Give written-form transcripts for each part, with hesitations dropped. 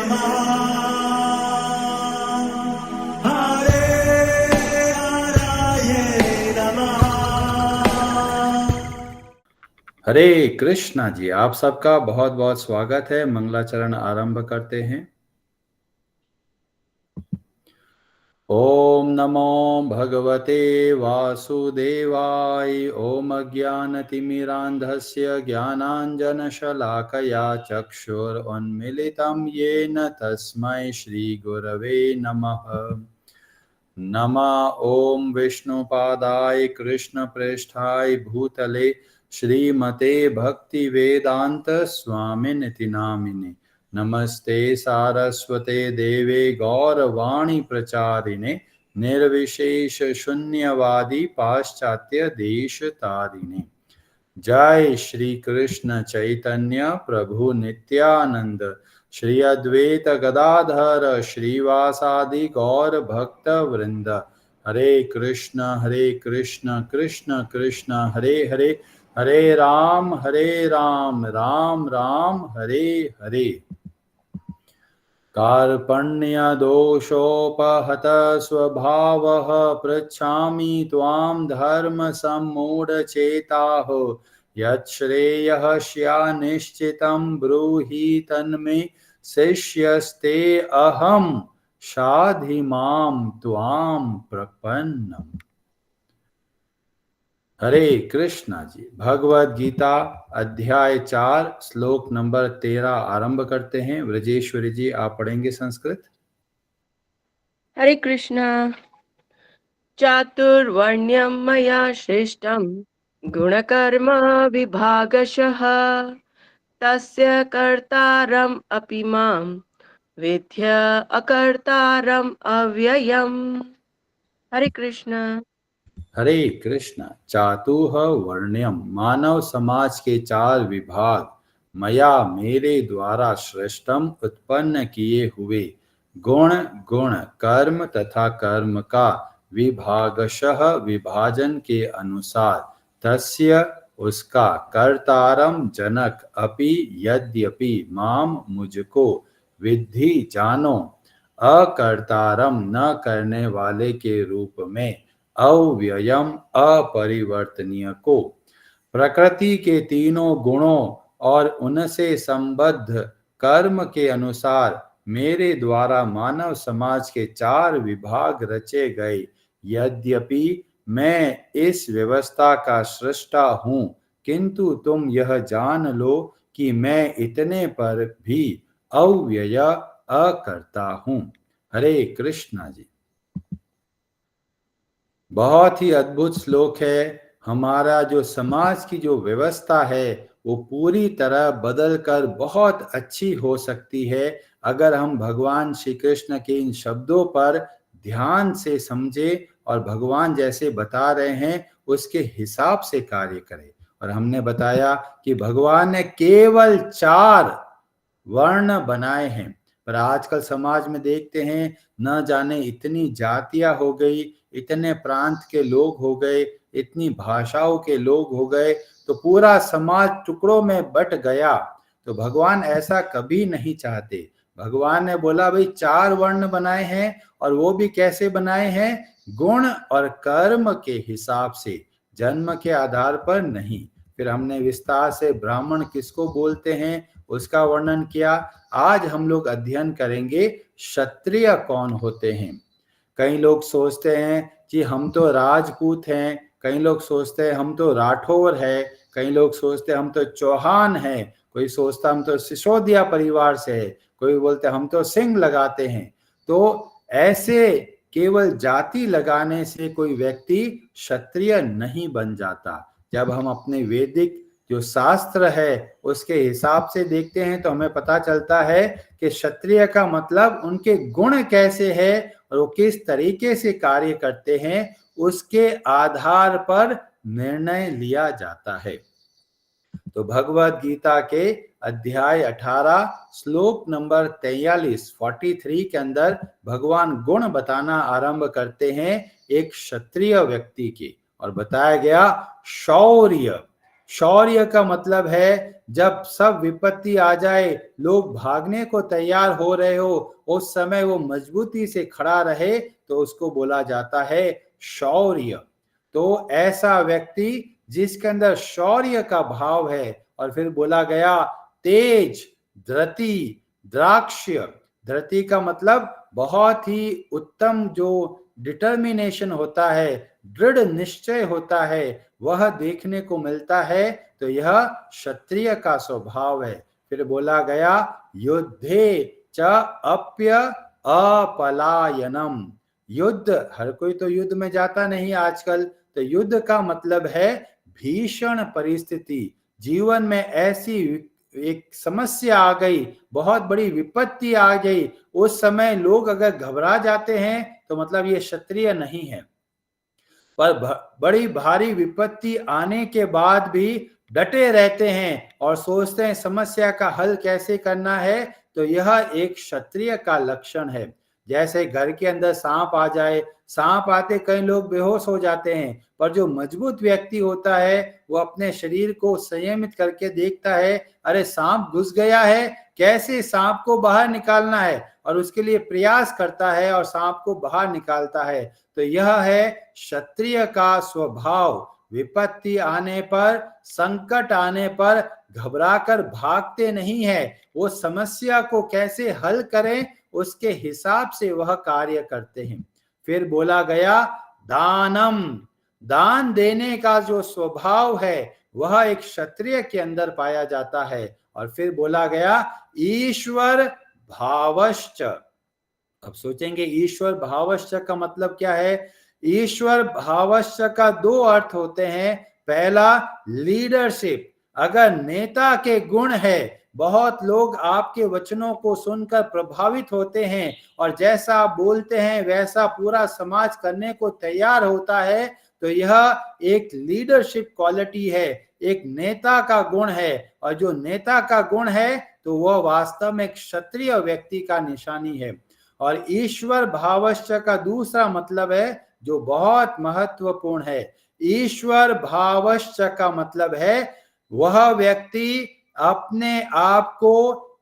नमः हरे हराये नमः। हरे कृष्णा जी, आप सबका बहुत बहुत स्वागत है। मंगलाचरण आरंभ करते हैं। ओम नमो भगवते वासुदेवाय। ओम अज्ञानतिमिरान्धस्य ज्ञानाञ्जनशलाकया चक्षुरुन्मीलितं येन तस्मै श्रीगुरवे नमः। नमः ओम विष्णुपादाय कृष्णप्रेष्ठाय भूतले श्रीमते भक्तिवेदांत स्वामिनिति नामिने। नमस्ते सारस्वते देवे गौरवाणी प्रचारिणे निर्विशेष शून्यवादी पाश्चात्य देश तारिणे। जय श्री कृष्ण चैतन्य प्रभु नित्यानंद श्री अद्वैत गदाधर श्रीवासादि गौर भक्त वृंद। हरे कृष्ण कृष्ण कृष्ण हरे हरे, हरे राम राम राम हरे हरे। कार्पण्यदोषोपहत स्वभावः पृच्छामि त्वां धर्मसम्मूढचेताः। यच्छ्रेयः स्यान्निश्चितं ब्रूहि तन्मे शिष्यस्तेऽहं शाधि मां त्वां प्रपन्नम्। हरे कृष्णा जी। भगवद गीता अध्याय 4 श्लोक नंबर 13 आरंभ करते हैं। व्रजेश्वरी जी, आप पढ़ेंगे संस्कृत। हरे कृष्णा। चातुर्वर्ण्यं मया सृष्टं गुणकर्म विभागशः तस्य कर्तारम् अपि मां विद्य अकर्तारम् अव्ययम्। हरे कृष्णा। हरे कृष्ण। चातुः वर्ण्यम, मानव समाज के 4 विभाग, मया मेरे द्वारा सृष्टम उत्पन्न किए हुए, गुण गुण कर्म तथा कर्म का विभागशः विभाजन के अनुसार, तस्य उसका कर्तारम जनक अपि यद्यपि माम मुझको विद्धि जानो अकर्तारम न करने वाले के रूप में अव्ययम अपरिवर्तनीय को। प्रकृति के तीनों गुणों और उनसे संबद्ध कर्म के अनुसार मेरे द्वारा मानव समाज के 4 विभाग रचे गए। यद्यपि मैं इस व्यवस्था का सृष्टा हूँ, किंतु तुम यह जान लो कि मैं इतने पर भी अव्यय अकर्ता हूँ। हरे कृष्णा जी। बहुत ही अद्भुत श्लोक है। हमारा जो समाज की जो व्यवस्था है वो पूरी तरह बदल कर बहुत अच्छी हो सकती है अगर हम भगवान श्री कृष्ण के इन शब्दों पर ध्यान से समझे और भगवान जैसे बता रहे हैं उसके हिसाब से कार्य करें। और हमने बताया कि भगवान ने केवल 4 वर्ण बनाए हैं, पर आजकल समाज में देखते हैं न जाने इतनी जातियां हो गई, इतने प्रांत के लोग हो गए, इतनी भाषाओं के लोग हो गए, तो पूरा समाज टुकड़ों में बट गया। तो भगवान ऐसा कभी नहीं चाहते। भगवान ने बोला भाई 4 वर्ण बनाए हैं, और वो भी कैसे बनाए हैं? गुण और कर्म के हिसाब से, जन्म के आधार पर नहीं। फिर हमने विस्तार से ब्राह्मण किसको बोलते हैं उसका वर्णन किया। आज हम लोग अध्ययन करेंगे क्षत्रिय कौन होते हैं। कई लोग सोचते हैं कि हम तो राजपूत हैं, कई लोग सोचते हैं हम तो राठौर है, कई लोग सोचते हैं हम तो चौहान हैं, कोई सोचता हम तो सिसोदिया परिवार से है, कोई बोलते हम तो सिंह लगाते हैं। तो ऐसे केवल जाति लगाने से कोई व्यक्ति क्षत्रिय नहीं बन जाता। जब हम अपने वैदिक जो शास्त्र है उसके हिसाब से देखते हैं तो हमें पता चलता है कि क्षत्रिय का मतलब उनके गुण कैसे है और वो किस तरीके से कार्य करते हैं, उसके आधार पर निर्णय लिया जाता है। तो भगवद गीता के अध्याय 18 श्लोक नंबर 43 के अंदर भगवान गुण बताना आरंभ करते हैं एक क्षत्रिय व्यक्ति के, और बताया गया शौर्य। शौर्य का मतलब है जब सब विपत्ति आ जाए, लोग भागने को तैयार हो रहे हो, उस समय वो मजबूती से खड़ा रहे, तो उसको बोला जाता है शौर्य। तो ऐसा व्यक्ति जिसके अंदर शौर्य का भाव है। और फिर बोला गया तेज, धृति, द्राक्ष्य। धृति का मतलब बहुत ही उत्तम जो डिटर्मिनेशन होता है, दृढ़ निश्चय होता है, वह देखने को मिलता है। तो यह क्षत्रिय का स्वभाव है। फिर बोला गया युद्धे च अप्य अपलायनम। युद्ध, हर कोई तो युद्ध में जाता नहीं आजकल। तो युद्ध का मतलब है भीषण परिस्थिति। जीवन में ऐसी एक समस्या आ गई, बहुत बड़ी विपत्ति आ गई, उस समय लोग अगर घबरा जाते हैं तो मतलब ये क्षत्रिय नहीं है। पर बड़ी भारी विपत्ति आने के बाद भी डटे रहते हैं और सोचते हैं समस्या का हल कैसे करना है, तो यह एक क्षत्रिय का लक्षण है। जैसे घर के अंदर सांप आ जाए, सांप आते कई लोग बेहोश हो जाते हैं, पर जो मजबूत व्यक्ति होता है वो अपने शरीर को संयमित करके देखता है, अरे सांप घुस गया है, कैसे सांप को बाहर निकालना है, और उसके लिए प्रयास करता है और सांप को बाहर निकालता है। तो यह है क्षत्रिय का स्वभाव। विपत्ति आने पर, संकट आने पर घबराकर भागते नहीं है, वो समस्या को कैसे हल करें उसके हिसाब से वह कार्य करते हैं। फिर बोला गया दानम। दान देने का जो स्वभाव है वह एक क्षत्रिय के अंदर पाया जाता है। और फिर बोला गया ईश्वर भावश्च। अब सोचेंगे ईश्वर भावश्च का मतलब क्या है। ईश्वर भावश्च का दो अर्थ होते हैं। पहला लीडरशिप, अगर नेता के गुण है, बहुत लोग आपके वचनों को सुनकर प्रभावित होते हैं और जैसा आप बोलते हैं वैसा पूरा समाज करने को तैयार होता है, तो यह एक लीडरशिप क्वालिटी है, एक नेता का गुण है। और जो नेता का गुण है तो वह वास्तव में क्षत्रिय व्यक्ति का निशानी है। और ईश्वर भावश्च का दूसरा मतलब है जो बहुत महत्वपूर्ण है। ईश्वर भावश्च का मतलब है वह व्यक्ति अपने आप को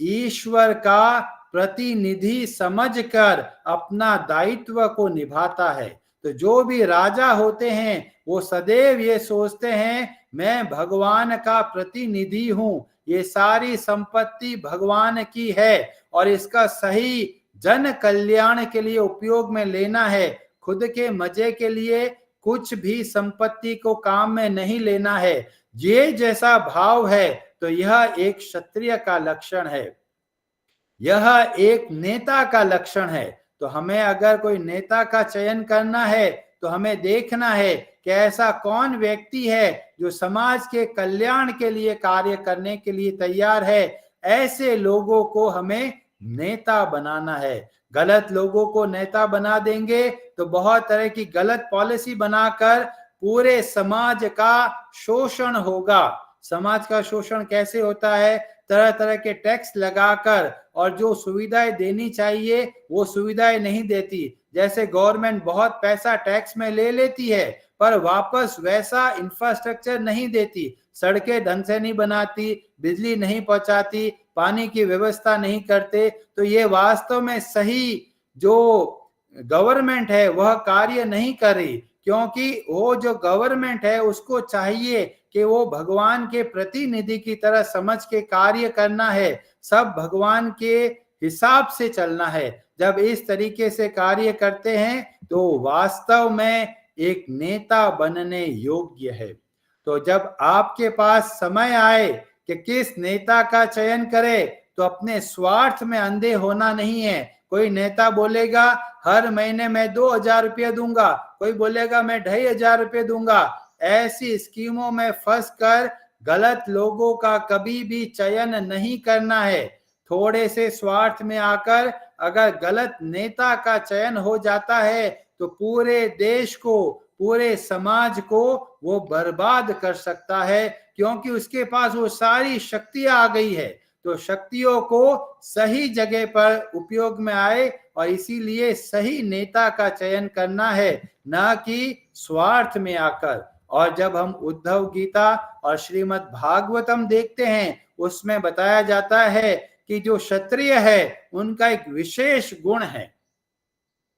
ईश्वर का प्रतिनिधि समझकर अपना दायित्व को निभाता है। तो जो भी राजा होते हैं वो सदैव ये सोचते हैं मैं भगवान का प्रतिनिधि हूं, ये सारी संपत्ति भगवान की है और इसका सही जन कल्याण के लिए उपयोग में लेना है, खुद के मजे के लिए कुछ भी संपत्ति को काम में नहीं लेना है। ये जैसा भाव है तो यह एक क्षत्रिय का लक्षण है, यह एक नेता का लक्षण है। तो हमें अगर कोई नेता का चयन करना है तो हमें देखना है कि ऐसा कौन व्यक्ति है जो समाज के कल्याण के लिए कार्य करने के लिए तैयार है। ऐसे लोगों को हमें नेता बनाना है। गलत लोगों को नेता बना देंगे तो बहुत तरह की गलत पॉलिसी बनाकर पूरे समाज का शोषण होगा। समाज का शोषण कैसे होता है, तरह तरह के टैक्स लगाकर और जो सुविधाएं देनी चाहिए वो सुविधाएं नहीं देती। जैसे गवर्नमेंट बहुत पैसा टैक्स में ले लेती है पर वापस वैसा इंफ्रास्ट्रक्चर नहीं देती, सड़कें ढंग से नहीं बनाती, बिजली नहीं पहुंचाती, पानी की व्यवस्था नहीं करते। तो ये वास्तव में सही जो गवर्नमेंट है वह कार्य नहीं कर रही, क्योंकि वो जो गवर्नमेंट है उसको चाहिए कि वो भगवान के प्रतिनिधि की तरह समझ के कार्य करना है, सब भगवान के हिसाब से चलना है। जब इस तरीके से कार्य करते हैं तो वास्तव में एक नेता बनने योग्य है। तो जब आपके पास समय आए कि किस नेता का चयन करें, तो अपने स्वार्थ में अंधे होना नहीं है। कोई नेता बोलेगा हर महीने मैं 2000 रुपये दूंगा, कोई बोलेगा मैं 2500 रुपये दूंगा। ऐसी स्कीमों में फंस कर गलत लोगों का कभी भी चयन नहीं करना है। थोड़े से स्वार्थ में आकर अगर गलत नेता का चयन हो जाता है तो पूरे देश को, पूरे समाज को वो बर्बाद कर सकता है, क्योंकि उसके पास वो सारी शक्तियां आ गई है। तो शक्तियों को सही जगह पर उपयोग में आए और इसीलिए सही नेता का चयन करना है, ना कि स्वार्थ में आकर। और जब हम उद्धव गीता और श्रीमद् भागवतम देखते हैं, उसमें बताया जाता है कि जो क्षत्रिय है उनका एक विशेष गुण है,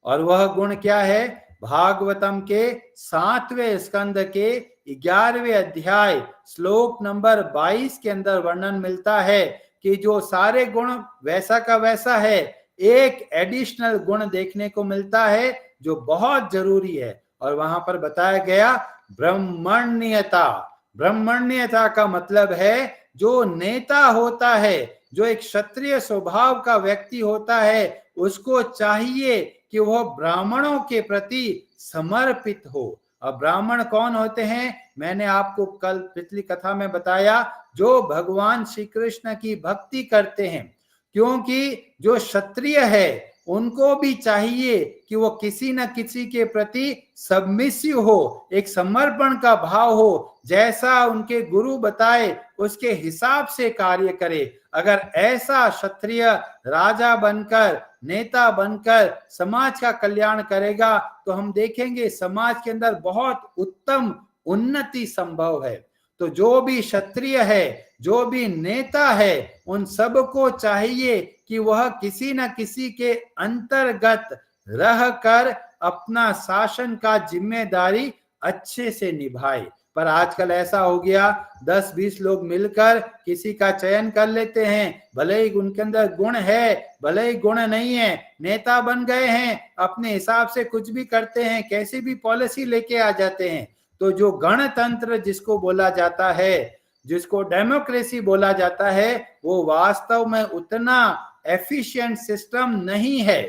और वह गुण क्या है? भागवतम के 7वें स्कंद के 11वें अध्याय श्लोक नंबर 22 के अंदर वर्णन मिलता है कि जो सारे गुण वैसा का वैसा है, एक एडिशनल गुण देखने को मिलता है जो बहुत जरूरी है, और वहां पर बताया गया ब्रह्मण्यता। ब्रह्मण्यता का मतलब है जो नेता होता है, जो एक क्षत्रिय स्वभाव का व्यक्ति होता है, उसको चाहिए कि वह ब्राह्मणों के प्रति समर्पित हो। अब ब्राह्मण कौन होते हैं? मैंने आपको कल पिछली कथा में बताया, जो भगवान श्री कृष्ण की भक्ति करते हैं, क्योंकि जो क्षत्रिय है उनको भी चाहिए कि वो किसी न किसी के प्रति सबमिसिव हो, एक समर्पण का भाव हो, जैसा उनके गुरु बताए उसके हिसाब से कार्य करे। अगर ऐसा क्षत्रिय राजा बनकर, नेता बनकर समाज का कल्याण करेगा तो हम देखेंगे समाज के अंदर बहुत उत्तम उन्नति संभव है। तो जो भी क्षत्रिय है, जो भी नेता है, उन सबको चाहिए कि वह किसी न किसी के अंतर्गत रहकर अपना शासन का जिम्मेदारी अच्छे से निभाए। पर आजकल ऐसा हो गया, 10-20 लोग मिलकर किसी का चयन कर लेते हैं, भले ही उनके अंदर गुण है, भले ही गुण नहीं है, नेता बन गए हैं, अपने हिसाब से कुछ भी करते हैं, कैसी भी पॉलिसी लेके आ जाते हैं। तो जो गणतंत्र जिसको बोला जाता है, जिसको डेमोक्रेसी बोला जाता है, वो वास्तव में उतना एफिशिएंट सिस्टम नहीं है।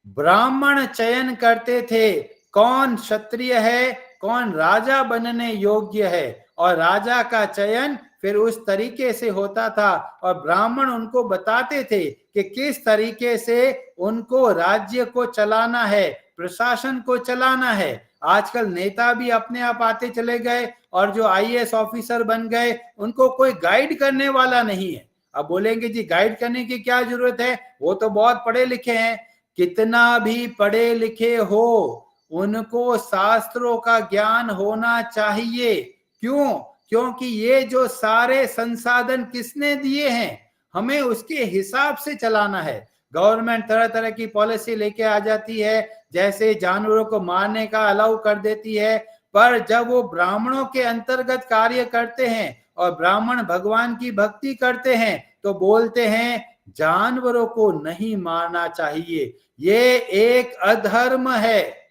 ब्राह्मण चयन करते थे कौन क्षत्रिय है, कौन राजा बनने योग्य है, और राजा का चयन फिर उस तरीके से होता था, और ब्राह्मण उनको बताते थे कि किस तरीके से उनको राज्य को चलाना है, प्रशासन को चलाना है। आजकल नेता भी अपने आप आते चले गए, और जो आईएएस ऑफिसर बन गए उनको कोई गाइड करने वाला नहीं है। अब बोलेंगे जी गाइड करने की क्या जरूरत है, वो तो बहुत पढ़े लिखे हैं। कितना भी पढ़े लिखे हो, उनको शास्त्रों का ज्ञान होना चाहिए। क्यों? क्योंकि ये जो सारे संसाधन किसने दिए हैं, हमें उसके हिसाब से चलाना है। गवर्नमेंट तरह तरह की पॉलिसी लेके आ जाती है, जैसे जानवरों को मारने का अलाउ कर देती है, पर जब वो ब्राह्मणों के अंतर्गत कार्य करते हैं और ब्राह्मण भगवान की भक्ति करते हैं तो बोलते हैं जानवरों को नहीं मारना चाहिए, ये एक अधर्म है।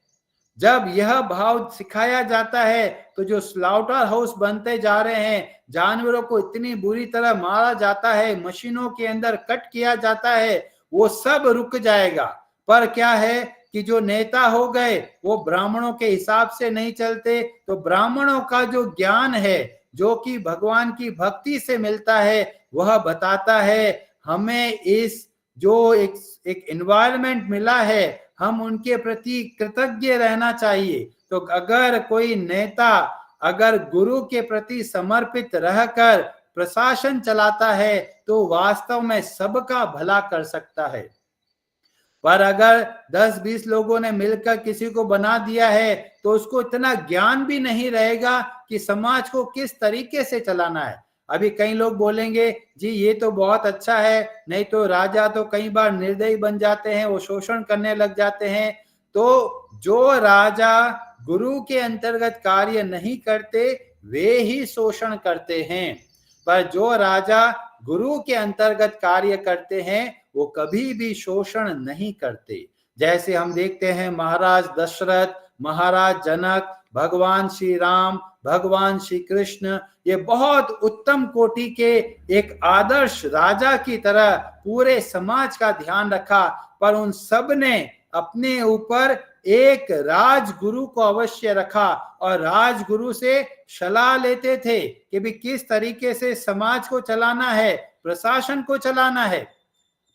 जब यह भाव सिखाया जाता है तो जो स्लाउटर हाउस बनते जा रहे हैं, जानवरों को इतनी बुरी तरह मारा जाता है, मशीनों के अंदर कट किया जाता है, वो सब रुक जाएगा। पर क्या है कि जो नेता हो गए वो ब्राह्मणों के हिसाब से नहीं चलते, तो ब्राह्मणों का जो ज्ञान है, जो कि भगवान की भक्ति से मिलता है, वह बताता है हमें इस जो एक एनवायरनमेंट मिला है, हम उनके प्रति कृतज्ञ रहना चाहिए। तो अगर कोई नेता अगर गुरु के प्रति समर्पित रहकर प्रशासन चलाता है तो वास्तव में सबका भला कर सकता है। पर अगर 10-20 लोगों ने मिलकर किसी को बना दिया है तो उसको इतना ज्ञान भी नहीं रहेगा कि समाज को किस तरीके से चलाना है। अभी कई लोग बोलेंगे जी ये तो बहुत अच्छा है, नहीं तो राजा तो कई बार निर्दयी बन जाते हैं, वो शोषण करने लग जाते हैं। तो जो राजा गुरु के अंतर्गत कार्य नहीं करते वे ही शोषण करते हैं, पर जो राजा गुरु के अंतर्गत कार्य करते हैं वो कभी भी शोषण नहीं करते। जैसे हम देखते हैं महाराज दशरथ, महाराज जनक, भगवान श्री राम, भगवान श्री कृष्ण, ये बहुत उत्तम कोटि के एक आदर्श राजा की तरह पूरे समाज का ध्यान रखा, पर उन सब ने अपने ऊपर एक राजगुरु को अवश्य रखा और राजगुरु से सलाह लेते थे कि भी किस तरीके से समाज को चलाना है, प्रशासन को चलाना है।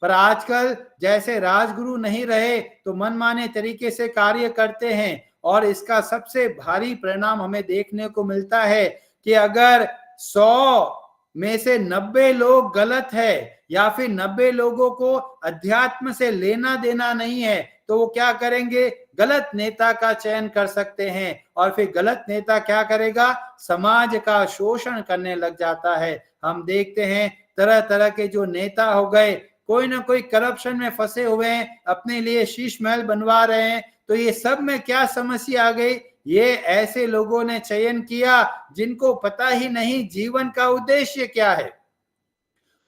पर आजकल जैसे राजगुरु नहीं रहे तो मनमाने तरीके से कार्य करते हैं, और इसका सबसे भारी परिणाम हमें देखने को मिलता है कि अगर 100 में से 90 लोग गलत है या फिर 90 लोगों को अध्यात्म से लेना देना नहीं है तो वो क्या करेंगे, गलत नेता का चयन कर सकते हैं और फिर गलत नेता क्या करेगा, समाज का शोषण करने लग जाता है। हम देखते हैं तरह तरह के जो नेता हो गए, कोई ना कोई करप्शन में फंसे हुए हैं, अपने लिए शीश महल बनवा रहे हैं। तो ये सब में क्या समस्या आ गई, ये ऐसे लोगों ने चयन किया जिनको पता ही नहीं जीवन का उद्देश्य क्या है।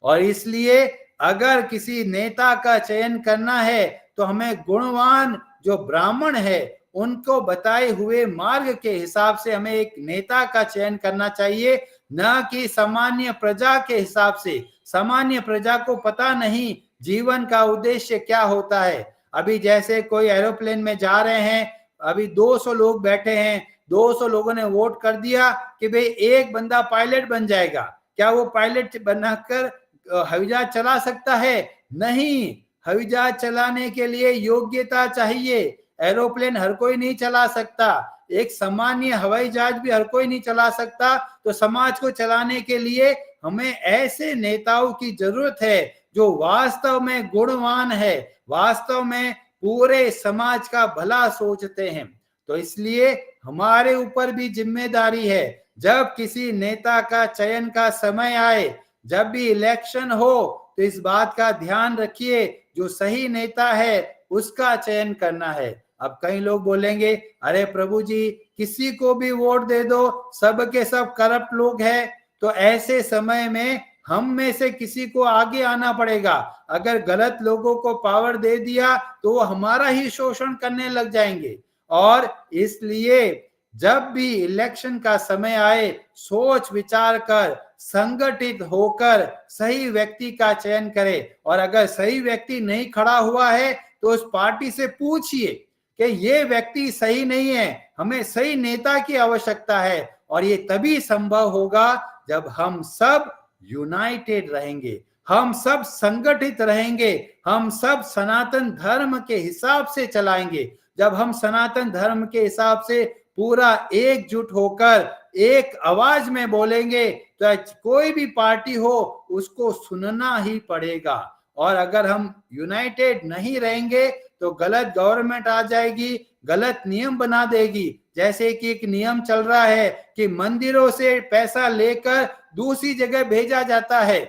और इसलिए अगर किसी नेता का चयन करना है तो हमें गुणवान जो ब्राह्मण है उनको बताए हुए मार्ग के हिसाब से हमें एक नेता का चयन करना चाहिए, न कि सामान्य प्रजा के हिसाब से। सामान्य प्रजा को पता नहीं जीवन का उद्देश्य क्या होता है। अभी जैसे कोई एरोप्लेन में जा रहे हैं, अभी 200 लोग बैठे हैं, 200 लोगों ने वोट कर दिया कि भाई एक बंदा पायलट बन जाएगा। क्या वो पायलट बनकर हवाई जहाज चला सकता है? नहीं, हवाई जहाज चलाने के लिए योग्यता चाहिए। एरोप्लेन हर कोई नहीं चला सकता, एक सामान्य हवाई जहाज भी हर कोई नहीं चला सकता। तो समाज को चलाने के लिए हमें ऐसे नेताओं की जरूरत है जो वास्तव में गुणवान है, वास्तव में पूरे समाज का भला सोचते हैं। तो इसलिए हमारे ऊपर भी जिम्मेदारी है, जब किसी नेता का चयन का समय आए, जब भी इलेक्शन हो, तो इस बात का ध्यान रखिए जो सही नेता है उसका चयन करना है। अब कई लोग बोलेंगे, अरे प्रभु जी किसी को भी वोट दे दो, सब के सब करप्ट लोग हैं। तो ऐसे समय में हम में से किसी को आगे आना पड़ेगा। अगर गलत लोगों को पावर दे दिया तो वो हमारा ही शोषण करने लग जाएंगे। और इसलिए जब भी इलेक्शन का समय आए, सोच विचार कर संगठित होकर सही व्यक्ति का चयन करें। और अगर सही व्यक्ति नहीं खड़ा हुआ है तो उस पार्टी से पूछिए कि ये व्यक्ति सही नहीं है, हमें सही नेता की आवश्यकता है। और ये तभी संभव होगा जब हम सब यूनाइटेड रहेंगे, हम सब संगठित रहेंगे, हम सब सनातन धर्म के हिसाब से चलाएंगे। जब हम सनातन धर्म के हिसाब से पूरा एकजुट होकर एक आवाज में बोलेंगे तो कोई भी पार्टी हो उसको सुनना ही पड़ेगा। और अगर हम यूनाइटेड नहीं रहेंगे तो गलत गवर्नमेंट आ जाएगी, गलत नियम बना देगी। जैसे कि एक नियम चल रहा है कि मंदिरों से पैसा लेकर दूसरी जगह भेजा जाता है।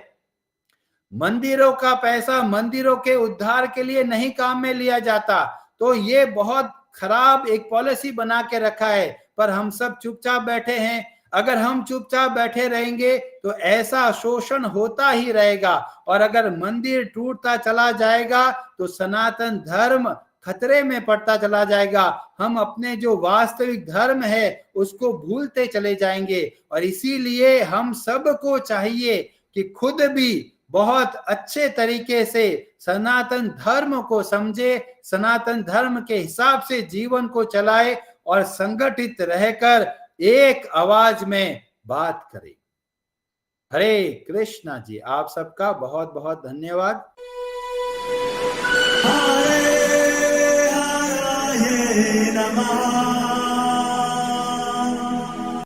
मंदिरों का पैसा मंदिरों के उद्धार के लिए नहीं काम में लिया जाता। तो ये बहुत खराब एक पॉलिसी बना के रखा है, पर हम सब चुपचाप बैठे हैं। अगर हम चुपचाप बैठे रहेंगे तो ऐसा शोषण होता ही रहेगा। और अगर मंदिर टूटता चला जाएगा तो सनातन धर्म खतरे में पड़ता चला जाएगा। हम अपने जो वास्तविक धर्म है उसको भूलते चले जाएंगे। और इसीलिए हम सबको चाहिए कि खुद भी बहुत अच्छे तरीके से सनातन धर्म को समझे, सनातन धर्म के हिसाब से जीवन को चलाए और संगठित रहकर एक आवाज में बात करें। हरे कृष्णा जी, आप सबका बहुत बहुत धन्यवाद। हरे हरे नमः।